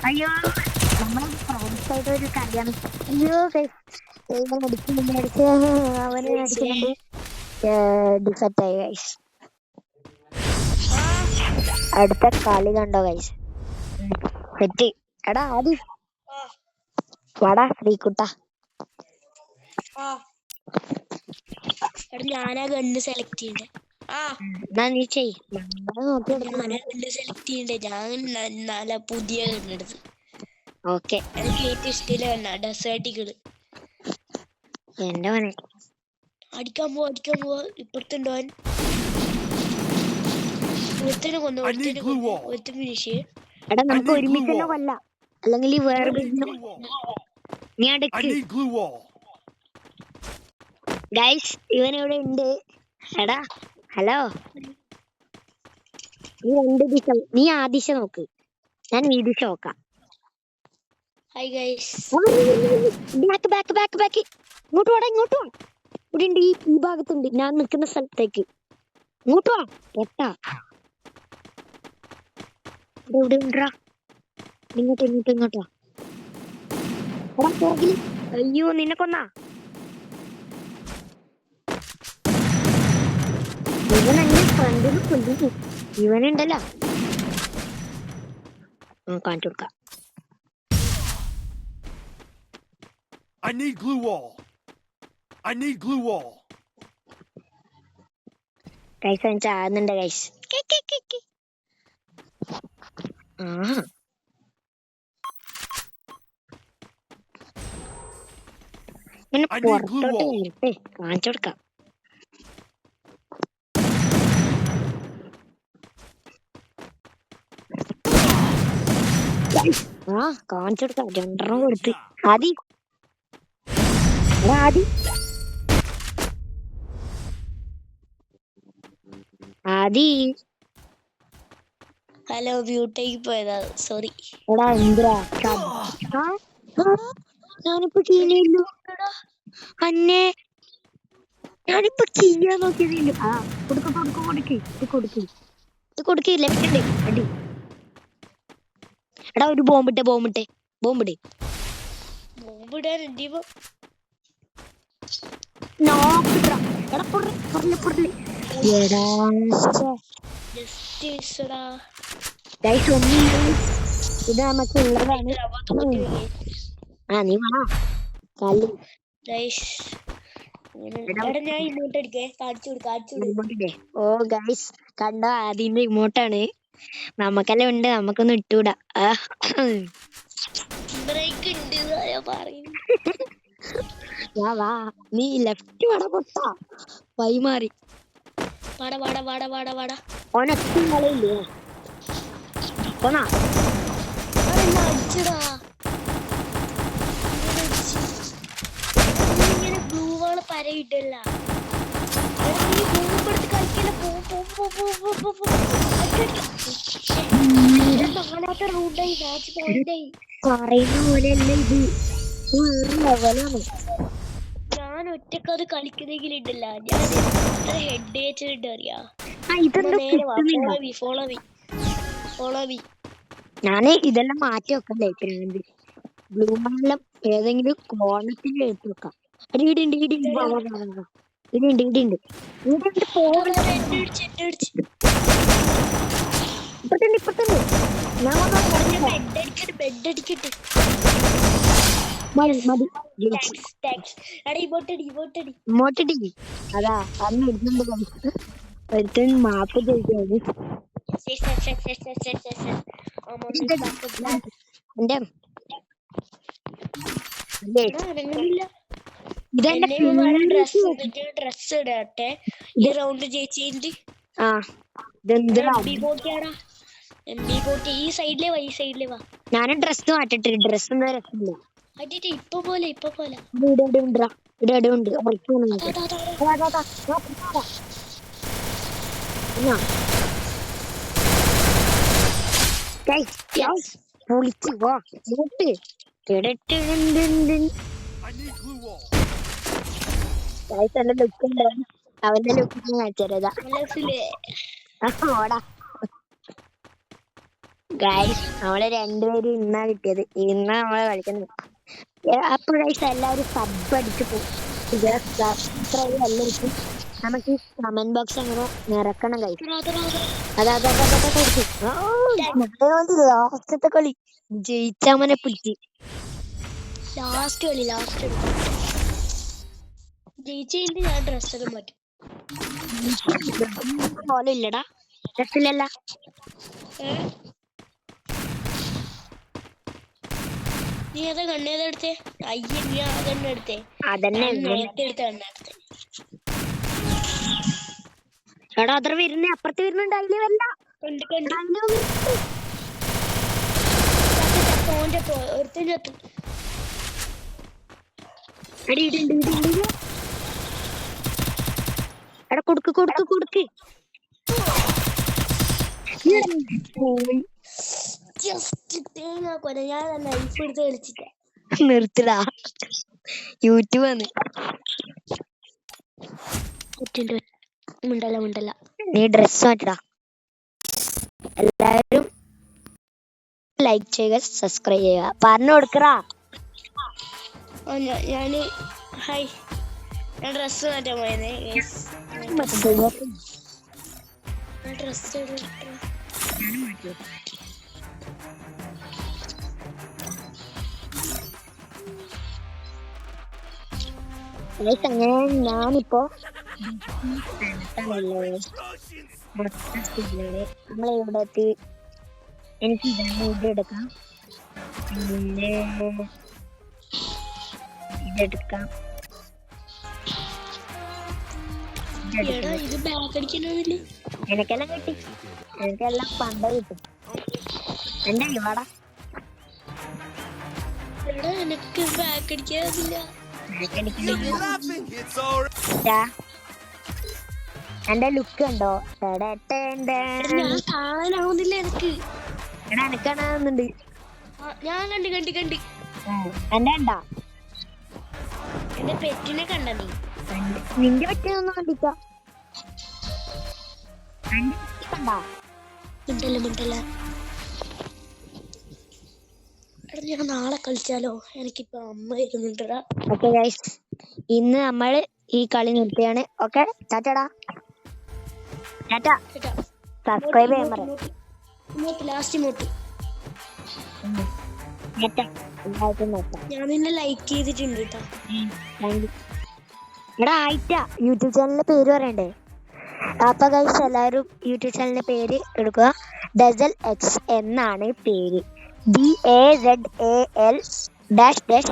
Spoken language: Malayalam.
അയ്യോ നമ്മളെ ഫ്രണ്ട്സായിട്ട് ഒരു കല്യാണം. അയ്യോ അടിച്ച് അവനെ അടിക്കുന്നുണ്ട്. ഡിഫക്റ്റായി ഗൈസ്. അടുത്ത കളി കണ്ടോ ഗൈസ്? സെറ്റ്. എടാ ആദ്യം വാടാ ശ്രീകുട്ട. ഞാനാ ഗണ്ണ് സെലക്ട് ചെയ്യണ്ടേ. എന്നാ നീ ചെയ്. സെലക്ട് ചെയ്യണ്ടേ. ഞാൻ നല്ല പുതിയ ഗണ്ണെടുത്ത്. ഓക്കെ എനിക്ക് ഏറ്റവും ഇഷ്ടമില്ല ഗണ്ണ ഡെസേർട്ടികള്. എന്റെ മോനെ അടിക്കാൻ പോവാ. ഇപ്പുറത്തുണ്ടോൻ ഒരുത്തനെ കൊന്നു. ഫിനിഷ്. എടാ നമുക്ക് ഒരുമിച്ച് തന്നെ കൊല്ലാം, അല്ലെങ്കിൽ വേറെ നീ അടുക്ക് ഗൈസ്. ഇവൻ ഇവിടെ ഉണ്ട്. എടാ ഹലോ, നീ ആ ദിശ നോക്ക്, ഞാൻ ഈ ദിശ നോക്കാം. Hi guys. ബാക്ക് ഇങ്ങോട്ട് വാടാ. ഇവിടെ ഉണ്ട്, ഈ ഭാഗത്തുണ്ട്, ഞാൻ നിൽക്കുന്ന സ്ഥലത്തേക്ക്. ഇങ്ങോട്ട് വാ പൊട്ടാ. ഇവിടെ ഉണ്ടാ. ഇങ്ങോട്ടാ. അയ്യോ നിന്നെ കൊന്നാ. ഇവൻ എന്നെ ഫ്രണ്ടിൽ കൊല്ലുന്നു. ഇവനുണ്ടല്ലോ, കാണിച്ചു കൊടുക്കാം. I need glue wall. Guys അവൻ ചാകുന്നുണ്ട് ഗൈസ്. പുറത്തോട്ട് വരട്ടെ, കാണിച്ചു കൊടുക്കാം. കാണിച്ചു കൊടുക്കാം. 2 കൊടുത്ത് ആദി. ഹലോ ബ്യൂട്ടേക്ക് പോയതാ, സോറി. എടാ എന്തിനാ ഞാനിപ്പോ ചെയ്യണല്ലോ അന്നെ. ഞാനിപ്പോ ചെയ്യാൻ നോക്കിയതല്ലോ. കൊടുക്ക് ലെഫ്റ്റ് ഉണ്ട് അടി. എടാ ഒരു ബോംബിട്ടെ. ഇത് നമുക്ക് ഉള്ളതാണ്. നീ വേണോ കളി? ഓ ഗൈസ് കണ്ടോ, അതിന്റെ ഇമോട്ടാണ്. നമുക്കെല്ലാം ഉണ്ട്, നമുക്കൊന്നും ഇട്ടൂടാ. വാ നീ ലെഫ്റ്റ് വാടാ പൊട്ടാ. വൈമാറി ഓനൊറ്റും കളിയില്ലേ പോന്നാ. ബ്ലൂ വാള് പരയിട്ടല്ല. റൂട്ടായി മാച്ച് പോയിന്റായി. പറയുന്ന പോലെയല്ല ഇത്, ലെവലാണ്. ഞാൻ ഒറ്റക്കത് കളിക്കുന്നെങ്കിലും ഇണ്ടല്ല, ഞാൻ എത്ര ഹെഡ് വെച്ചിട്ട് അറിയാ. ഞാന് ഇതെല്ലാം മാറ്റി വെക്കണ്ടേ. ബ്ലൂ മാലെല്ലാം ഏതെങ്കിലും കോണത്തിൽ എടുത്ത് വെക്കാം. ഇടിണ്ട് ഇപ്പത്തന്നെ അതാ അന്ന് ഇടുന്നുണ്ട്. ഒരുത്തൻ മാപ്പ് ചോദിക്കാണ്. ഡ്രസ് ഇടട്ടെ ഈ റൗണ്ട് ജയിച്ചിട്ട്. ഈ സൈഡിലെ വാ. ഞാനും ഡ്രസ് മാറ്റിട്ട്, ഡ്രസ് ഒന്നും രസമില്ല. ഇപ്പൊ പോലെ അവന്റെ ലുക്ക് കാണിച്ചതാ. ഓടാ ഗൈസ് നമ്മള് രണ്ടുപേരും ഇന്നാ കിട്ടിയത്. ഇന്നാ നമ്മള് കളിക്കുന്നത്. അപ്പൊ ഗൈസ് എല്ലാവരും സബ് അടിച്ചു പോകും. എല്ലാവർക്കും നമുക്ക് കമന്റ് ബോക്സ് അങ്ങനെ നിറക്കണം ഗൈസ്. ലാസ്റ്റത്തെ കളി ജയിച്ചാമനെ പിടിച്ച്. ലാസ്റ്റ് കളി ജയിച്ചു കഴിഞ്ഞിട്ട് ഞാൻ ഡ്രസ്സൊക്കെ മാറ്റും. പോലെ ഇല്ലടാ ഡ്രസ്സിലല്ല. നീ ഏതാ കണ്ണേതെടുത്തേ? അയ്യ നീ ആ കണ്ണ് എടുത്തേ. അതന്നെ നേരത്തെ എടുത്ത കണ്ണെടുത്തേ. എടാ അത്ര വരുന്നേ, അപ്പുറത്ത് വരുന്നുണ്ട്. അതില് വരണ്ട. ഒരുത്തൻ ചത്തു. എടാ കൊടുക്ക് കൊടുക്ക് കൊടുക്ക്. ജസ്റ്റ് തേങ്ങ കൊല. ഞാൻ നൈഫ് എടുത്ത് കളിച്ചിട്ട. നിർത്തിടാ, യൂട്യൂബ് ആണ്. മിണ്ടല്ല. നീ ഡ്രസ് മാറ്റിടാ. എല്ലാരും ലൈക്ക് ചെയ്യുക, സബ്സ്ക്രൈബ് ചെയ്യുക. പറഞ്ഞു കൊടുക്കറാ. ഞാന് ഹായ്, ഞാൻ ഡ്രസ് മാറ്റാൻ പോയതേ. ഡ്രസ് അങ്ങനെ ഞാനിപ്പോ നമ്മളിവിടെ എത്തി. എനിക്ക് ഇതെടുക്കാം, പിന്നെ ഇതെടുക്കാം. ഇത് ബാക്ക് അടിക്കാനില്ലേ? എനിക്കെല്ലാം കിട്ടി, എനിക്കെല്ലാം പണ്ട കിട്ടും. എന്റെ ഇവാടാ എനിക്ക് ബാക്ക് അടിക്കാനില്ല. എന്റെ ലുക്ക് ഉണ്ടോ? ഞാൻ കാണാനാവുന്നില്ല എനിക്ക്. എടാ എനിക്ക് കാണാവുന്നുണ്ട്. ഞാൻ കണ്ടി എന്റെ ഉണ്ടോ? എന്റെ പെറ്റിനെ കണ്ട നീ? നിന്റെ പറ്റിയൊന്നും കണ്ടിട്ടോ? മിണ്ടല്ല. ഞാൻ നാളെ കളിച്ചാലോ? എനിക്കിപ്പോ അമ്മ ഇരുന്നുണ്ടടാ. ഓക്കെ ഗൈസ്, ഇന്ന് നമ്മൾ ഈ കളി നിർത്തിയാണ്. ഓക്കെ, ടാറ്റാടാ. ടാറ്റാ. സബ്സ്ക്രൈബ് ചെയ്യാൻ പറയാം. ലാസ്റ്റ് മോട്ട് ഞാൻ നിന്നെ ലൈക്ക് ചെയ്തിട്ടുണ്ട് കേട്ടോ. എടാ ആയിട്ടാ യൂട്യൂബ് ചാനലിന്റെ പേര് പറയണ്ടേ? അപ്പൊ ഗൈസ് എല്ലാവരും യൂട്യൂബ് ചാനലിന്റെ പേര് എടുക്കുക. ഡസൽ എക്സ് എന്നാണ് പേര്. DAZAL -X